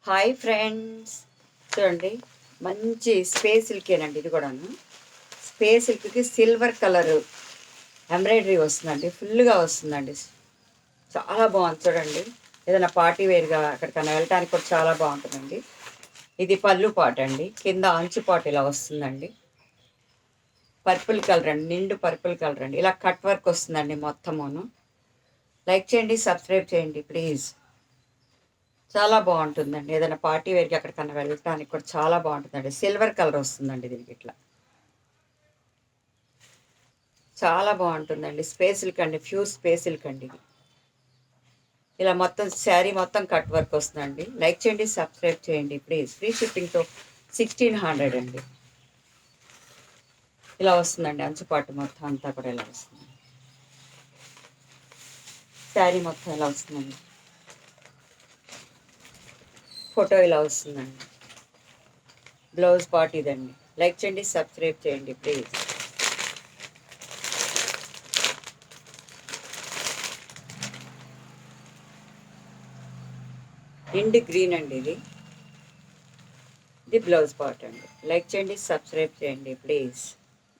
Hi friends, చూడండి మంచి space సిల్కేనండి. ఇది కూడాను స్పేస్ సిల్క్కి సిల్వర్ కలర్ ఎంబ్రాయిడరీ వస్తుందండి, ఫుల్గా వస్తుందండి. చాలా బాగుంది చూడండి. ఏదైనా పార్టీ వేర్గా అక్కడికన్నా వెళ్ళటానికి కూడా చాలా బాగుంటుందండి. ఇది పళ్ళు పాట అండి, కింద అంచు పాట ఇలా వస్తుందండి. పర్పుల్ కలర్ అండి, నిండు పర్పుల్ కలర్ అండి. ఇలా కట్ వర్క్ వస్తుందండి మొత్తమును. లైక్ చేయండి, సబ్స్క్రైబ్ చేయండి ప్లీజ్. చాలా బాగుంటుందండి, ఏదైనా పార్టీ వేర్కి అక్కడికన్నా వెళ్ళటానికి కూడా చాలా బాగుంటుందండి. సిల్వర్ కలర్ వస్తుందండి దీనికి. ఇట్లా చాలా బాగుంటుందండి. స్పేస్ సిల్క్ అండి, ప్యూర్ స్పేస్ సిల్క్ అండి ఇది. ఇలా మొత్తం శారీ మొత్తం కట్ వర్క్ వస్తుందండి. లైక్ చేయండి, సబ్స్క్రైబ్ చేయండి ప్లీజ్. ఫ్రీ షిప్పింగ్తో 1600 అండి. ఇలా వస్తుందండి, అంచుపాటు మొత్తం అంతా కూడా ఇలా వస్తుంది. శారీ మొత్తం ఇలా వస్తుందండి. ఫోటో ఇలా వస్తుందండి. బ్లౌజ్ పార్ట్ ఇదండి. లైక్ చేయండి, సబ్స్క్రైబ్ చేయండి ప్లీజ్. ఇండి గ్రీన్ అండి ఇది. ఇది బ్లౌజ్ పార్ట్ అండి. లైక్ చేయండి, సబ్స్క్రైబ్ చేయండి ప్లీజ్.